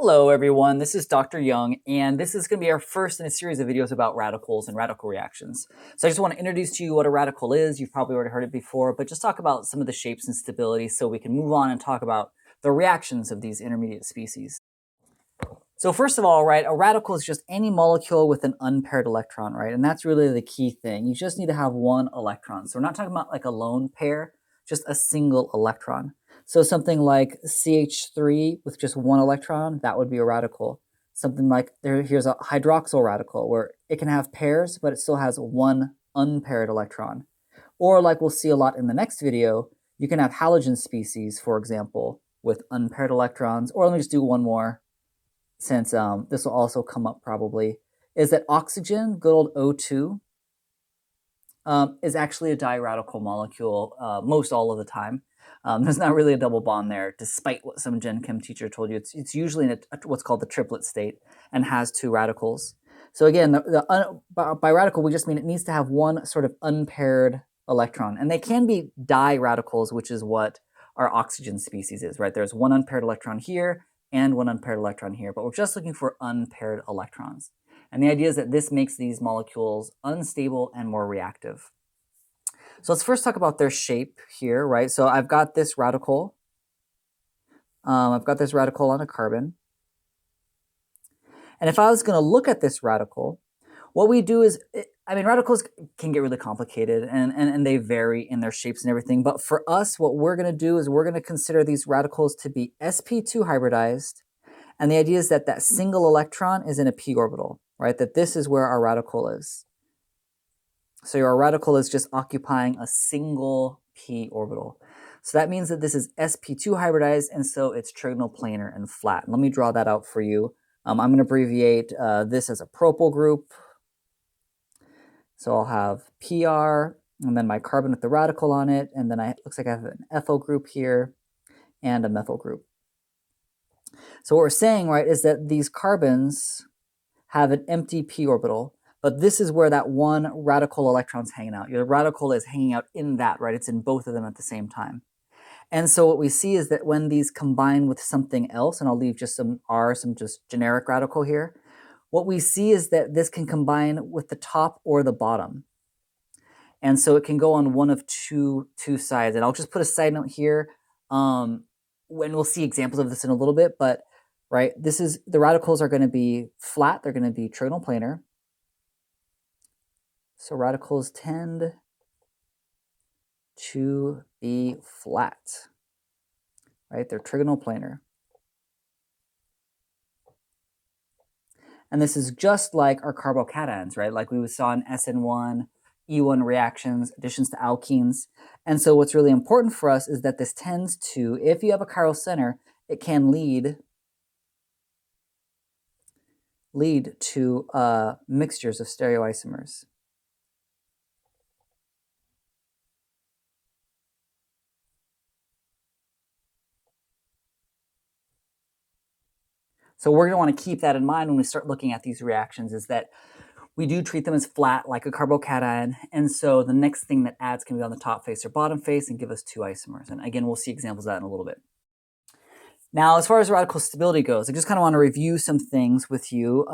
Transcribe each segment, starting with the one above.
Hello everyone, this is Dr. Young, and this is going to be our first in a series of videos about radicals and radical reactions. So I just want to introduce to you what a radical is. You've probably already heard it before, but just talk about some of the shapes and stability so we can move on and talk about the reactions of these intermediate species. So first of all, right, a radical is just any molecule with an unpaired electron, right? And that's really the key thing. You just need to have one electron. So we're not talking about like a lone pair, just a single electron. So something like CH3 with just one electron, that would be a radical. Something like here's a hydroxyl radical where it can have pairs, but it still has one unpaired electron. Or like we'll see a lot in the next video, you can have halogen species, for example, with unpaired electrons. Or let me just do one more, since this will also come up probably, is that oxygen, good old O2, is actually a diradical molecule most all of the time. There's not really a double bond there, despite what some Gen Chem teacher told you. It's usually in what's called the triplet state and has two radicals. So again, by radical, we just mean it needs to have one sort of unpaired electron. And they can be diradicals, which is what our oxygen species is, right? There's one unpaired electron here and one unpaired electron here, but we're just looking for unpaired electrons. And the idea is that this makes these molecules unstable and more reactive. So let's first talk about their shape here, right? So I've got this radical. I've got this radical on a carbon. And if I was going to look at this radical, what we do is, radicals can get really complicated and they vary in their shapes and everything. But for us, what we're going to do is we're going to consider these radicals to be sp2 hybridized. And the idea is that that single electron is in a p orbital, right? That this is where our radical is. So your radical is just occupying a single p orbital. So that means that this is sp2 hybridized, and so it's trigonoplanar and flat. Let me draw that out for you. I'm going to abbreviate this as a propyl group. So I'll have PR, and then my carbon with the radical on it, and then looks like I have an ethyl group here and a methyl group. So what we're saying, right, is that these carbons have an empty p orbital, but this is where that one radical electron's hanging out. Your radical is hanging out in that, right? It's in both of them at the same time. And so what we see is that when these combine with something else, and I'll leave just some just generic radical here, what we see is that this can combine with the top or the bottom. And so it can go on one of two sides. And I'll just put a side note here, when we'll see examples of this in a little bit, but right, the radicals are going to be flat, they're going to be trigonoplanar. So radicals tend to be flat, right? They're trigonoplanar. And this is just like our carbocations, right? Like we saw in SN1, E1 reactions, additions to alkenes. And so what's really important for us is that this tends to, if you have a chiral center, it can lead to mixtures of stereoisomers. So we're going to want to keep that in mind when we start looking at these reactions, is that we do treat them as flat like a carbocation, and so the next thing that adds can be on the top face or bottom face and give us two isomers. And again, we'll see examples of that in a little bit. Now, as far as radical stability goes, I just kind of want to review some things with you.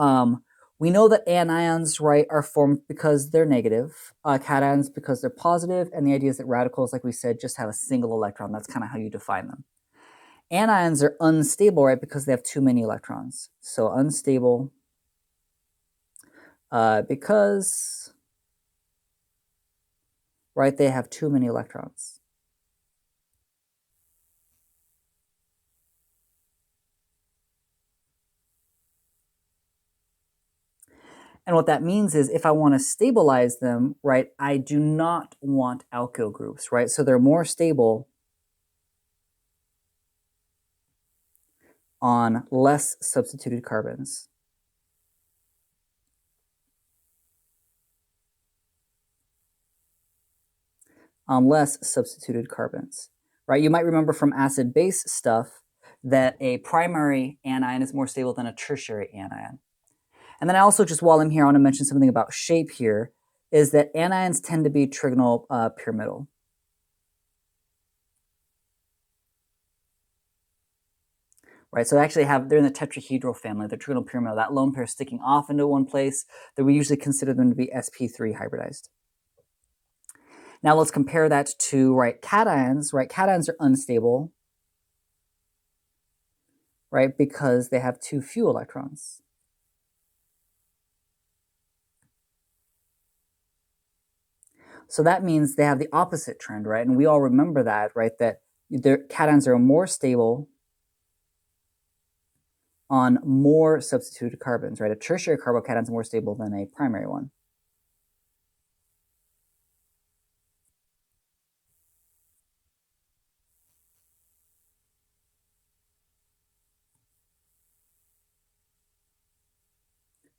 We know that anions, right, are formed because they're negative, cations because they're positive, and the idea is that radicals, like we said, just have a single electron. That's kind of how you define them. Anions are unstable, right, because they have too many electrons. So unstable because, right, they have too many electrons. And what that means is if I want to stabilize them, right, I do not want alkyl groups, right? So they're more stable on less substituted carbons. On less substituted carbons, right? You might remember from acid-base stuff that a primary anion is more stable than a tertiary anion. And then I also, just while I'm here, I want to mention something about shape here, is that anions tend to be trigonal pyramidal. right? So they're in the tetrahedral family, the trigonal pyramidal, that lone pair sticking off into one place, that we usually consider them to be sp3 hybridized. Now let's compare that to, right, cations, right? Cations are unstable, right, because they have too few electrons. So that means they have the opposite trend, right? And we all remember that, right? That their cations are more stable on more substituted carbons, right? A tertiary carbocation is more stable than a primary one.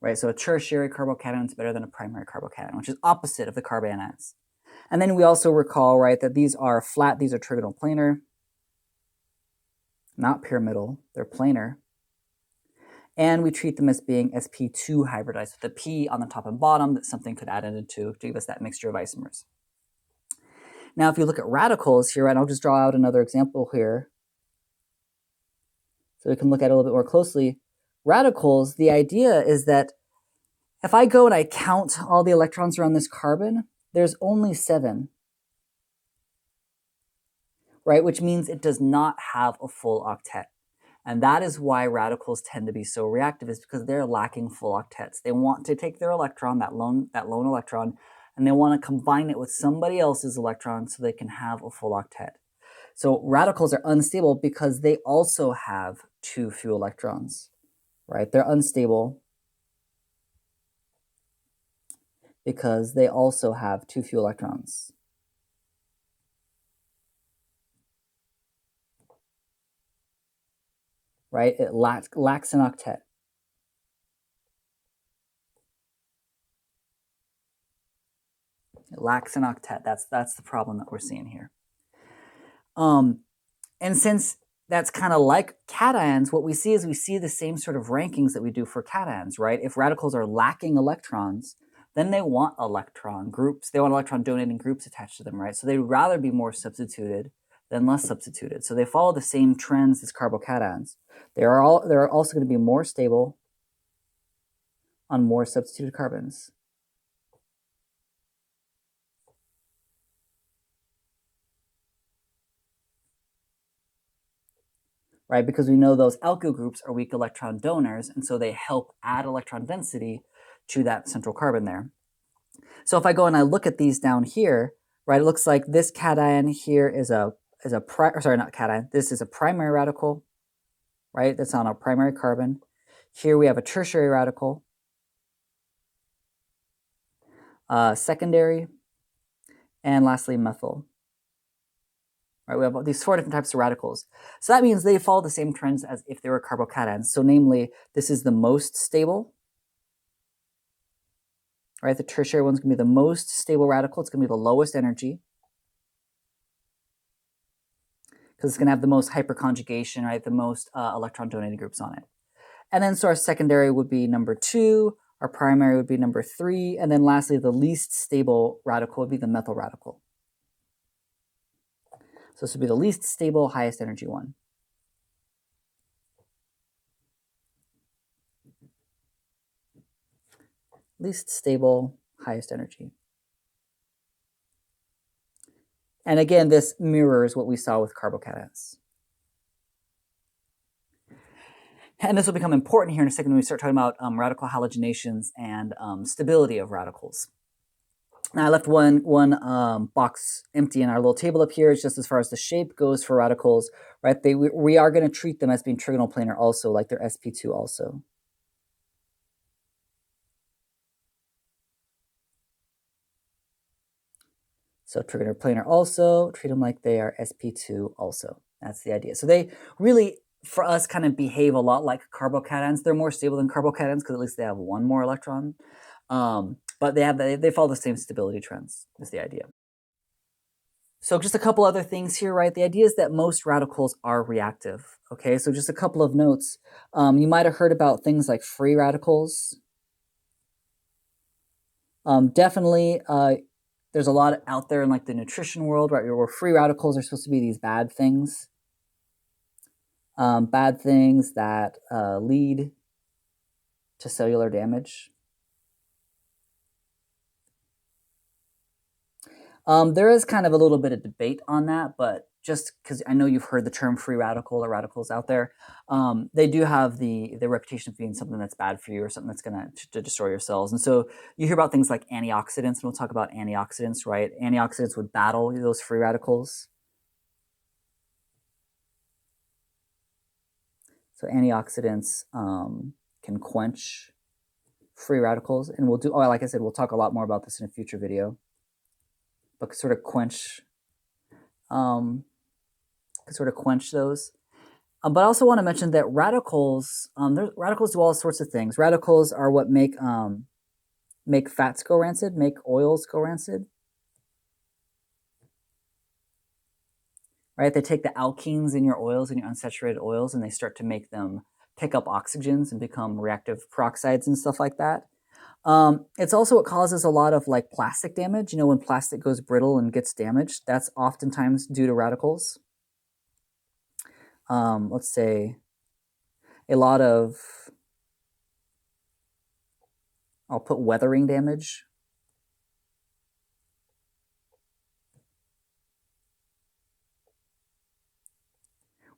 Right, so a tertiary carbocation is better than a primary carbocation, which is opposite of the carbanions. And then we also recall, right, that these are flat, these are trigonal planar, not pyramidal, they're planar. And we treat them as being sp2 hybridized with a p on the top and bottom that something could add into to give us that mixture of isomers. Now, if you look at radicals here, and I'll just draw out another example here so we can look at it a little bit more closely. Radicals, the idea is that if I go and I count all the electrons around this carbon, there's only 7, right? Which means it does not have a full octet. And that is why radicals tend to be so reactive, is because they're lacking full octets. They want to take their electron, that lone electron, and they want to combine it with somebody else's electron so they can have a full octet. So radicals are unstable because they also have too few electrons, right? They're unstable because they also have too few electrons. Right? It lacks an octet. It lacks an octet. That's the problem that we're seeing here. And since that's kind of like cations, what we see is we see the same sort of rankings that we do for cations, right? If radicals are lacking electrons, then they want electron groups. They want electron donating groups attached to them, right? So they'd rather be more substituted than less substituted. So they follow the same trends as carbocations. They're also going to be more stable on more substituted carbons. Right, because we know those alkyl groups are weak electron donors, and so they help add electron density to that central carbon there. So if I go and I look at these down here, right, it looks like this cation here is this is a primary radical, right? That's on a primary carbon. Here we have a tertiary radical, secondary, and lastly methyl. Right, we have these 4 different types of radicals. So that means they follow the same trends as if they were carbocations. So namely, this is the most stable. Right, the tertiary one's going to be the most stable radical. It's going to be the lowest energy because it's going to have the most hyperconjugation, right, the most electron donating groups on it. And then so our secondary would be number 2, our primary would be number 3, and then lastly, the least stable radical would be the methyl radical. So this would be the least stable, highest energy one. Least stable, highest energy. And again, this mirrors what we saw with carbocations. And this will become important here in a second when we start talking about radical halogenations and stability of radicals. Now I left one box empty in our little table up here. It's just as far as the shape goes for radicals, right? We are going to treat them as being trigonal planar also, like they're sp2 also. So trigonal planar also, treat them like they are sp2 also. That's the idea. So they really, for us, kind of behave a lot like carbocations. They're more stable than carbocations because at least they have one more electron. But they follow the same stability trends, is the idea. So just a couple other things here, right? The idea is that most radicals are reactive, okay? So just a couple of notes. You might have heard about things like free radicals. Definitely, there's a lot out there in like the nutrition world, right, where free radicals are supposed to be these bad things. Bad things that lead to cellular damage. There is kind of a little bit of debate on that, but just because I know you've heard the term free radical or radicals out there, they do have the reputation of being something that's bad for you or something that's going to destroy your cells. And so you hear about things like antioxidants, and we'll talk about antioxidants, right? Antioxidants would battle those free radicals. So antioxidants can quench free radicals, and we'll do. Oh, like I said, we'll talk a lot more about this in a future video. But sort of quench those. But I also want to mention that radicals, radicals do all sorts of things. Radicals are what make fats go rancid, make oils go rancid. Right? They take the alkenes in your oils and your unsaturated oils, and they start to make them pick up oxygens and become reactive peroxides and stuff like that. It's also what causes a lot of like plastic damage. You know, when plastic goes brittle and gets damaged, that's oftentimes due to radicals. Let's say a lot of, I'll put weathering damage.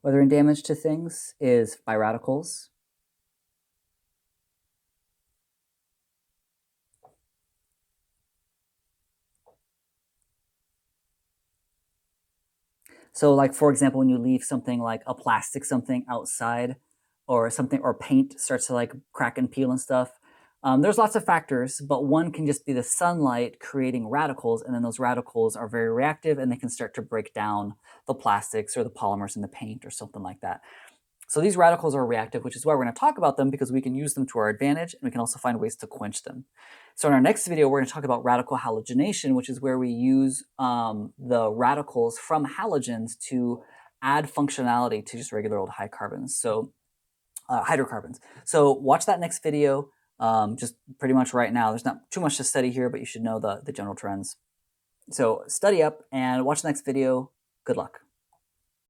Weathering damage to things is by radicals. So like, for example, when you leave something like a plastic something outside or something, or paint starts to like crack and peel and stuff, there's lots of factors, but one can just be the sunlight creating radicals, and then those radicals are very reactive and they can start to break down the plastics or the polymers in the paint or something like that. So these radicals are reactive, which is why we're going to talk about them, because we can use them to our advantage and we can also find ways to quench them. So in our next video, we're going to talk about radical halogenation, which is where we use the radicals from halogens to add functionality to just regular old hydrocarbons. So watch that next video. Just pretty much right now. There's not too much to study here, but you should know the general trends. So study up and watch the next video. Good luck.